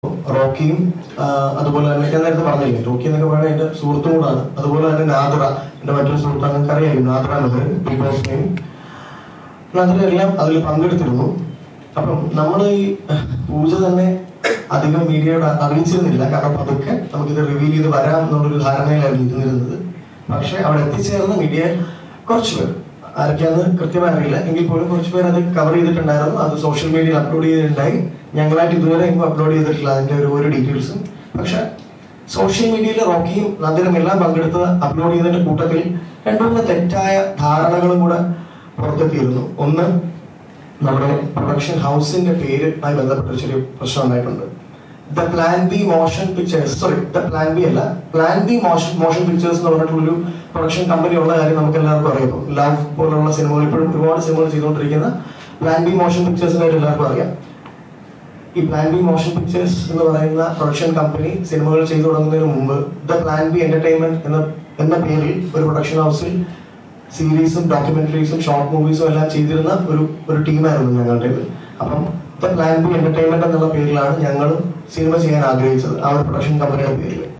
റോക്കിയും അതുപോലെ തന്നെ ഞാൻ നേരത്തെ പറഞ്ഞില്ലേ, റോക്കി എന്നൊക്കെ പറയുന്നത് എന്റെ സുഹൃത്തും കൂടാണ്. അതുപോലെ തന്നെ നാദ്ര, എന്റെ മറ്റൊരു സുഹൃത്താണ്, നിങ്ങൾക്ക് അറിയാം നാദ്ര എന്നത് ബിഗ് ബോസ് നെയിം. നാദ്ര എല്ലാം അതിൽ പങ്കെടുത്തിരുന്നു. അപ്പം നമ്മൾ ഈ പൂജ തന്നെ അധികം മീഡിയയോട് അറിയിച്ചിരുന്നില്ല, കാരണം അതൊക്കെ നമുക്കിത് റിവീൽ ചെയ്ത് വരാം എന്നുള്ളൊരു ധാരണയിലായിരുന്നു ഇരുന്നിരുന്നത്. പക്ഷെ അവിടെ എത്തിച്ചേർന്ന മീഡിയ കുറച്ച് പേർ, ആരൊക്കെയാന്ന് കൃത്യമായി അറിയില്ല, എങ്കിൽ പോലും കുറച്ച് പേർ അത് കവർ ചെയ്തിട്ടുണ്ടായിരുന്നു. അത് സോഷ്യൽ മീഡിയയിൽ അപ്ലോഡ് ചെയ്തിട്ടുണ്ടായി. ഞങ്ങളായിട്ട് ഇതുവരെ എങ്കിലും അപ്ലോഡ് ചെയ്തിട്ടില്ല അതിന്റെ ഒരു ഡീറ്റെയിൽസും. പക്ഷെ സോഷ്യൽ മീഡിയയിൽ റോക്കിയും നന്ദിനും എല്ലാം പങ്കെടുത്ത് അപ്ലോഡ് ചെയ്തതിന്റെ കൂട്ടത്തിൽ രണ്ടുമൂന്ന് തെറ്റായ ധാരണകളും കൂടെ പുറത്തെത്തിയിരുന്നു. ഒന്ന്, നമ്മുടെ പ്രൊഡക്ഷൻ ഹൗസിന്റെ പേരുമായി ബന്ധപ്പെട്ട ചെറിയ പ്രശ്നം ഉണ്ടായിട്ടുണ്ട്. The plan B motion pictures, the plan B അല്ല, പ്ലാൻ ബി മോഷൻ പിക്ചേഴ്സ് എന്ന് പറഞ്ഞിട്ടുള്ളൊരു പ്രൊഡക്ഷൻ കമ്പനി ഉള്ള കാര്യം നമുക്ക് എല്ലാവർക്കും അറിയാം. ലവ് പോലുള്ള സിനിമകൾ, ഇപ്പോഴും ഒരുപാട് സിനിമകൾ ചെയ്തുകൊണ്ടിരിക്കുന്ന പ്ലാൻ ബി മോഷൻ പിക്ചേഴ്സിനെ എല്ലാവർക്കും അറിയാം. ഈ പ്ലാൻ ബി മോഷൻ പിക്ചേഴ്സ് എന്ന് പറയുന്ന പ്രൊഡക്ഷൻ കമ്പനി സിനിമകൾ ചെയ്തു തുടങ്ങുന്നതിന് മുമ്പ് ദ പ്ലാൻ ബി എന്റർടൈൻമെന്റ് എന്ന പേരിൽ ഒരു പ്രൊഡക്ഷൻ ഹൗസിൽ സീരീസും ഡോക്യുമെന്ററീസും ഷോർട്ട് മൂവീസും എല്ലാം ചെയ്തിരുന്ന ഒരു ടീമായിരുന്നു ഞങ്ങളുടെ. അപ്പം ദ പ്ലാൻ ബി എന്റർടൈൻമെന്റ് എന്നുള്ള പേരിലാണ് ഞങ്ങൾ സിനിമ ചെയ്യാൻ ആഗ്രഹിച്ചത്, ആ ഒരു പ്രൊഡക്ഷൻ കമ്പനിയുടെ പേരിൽ.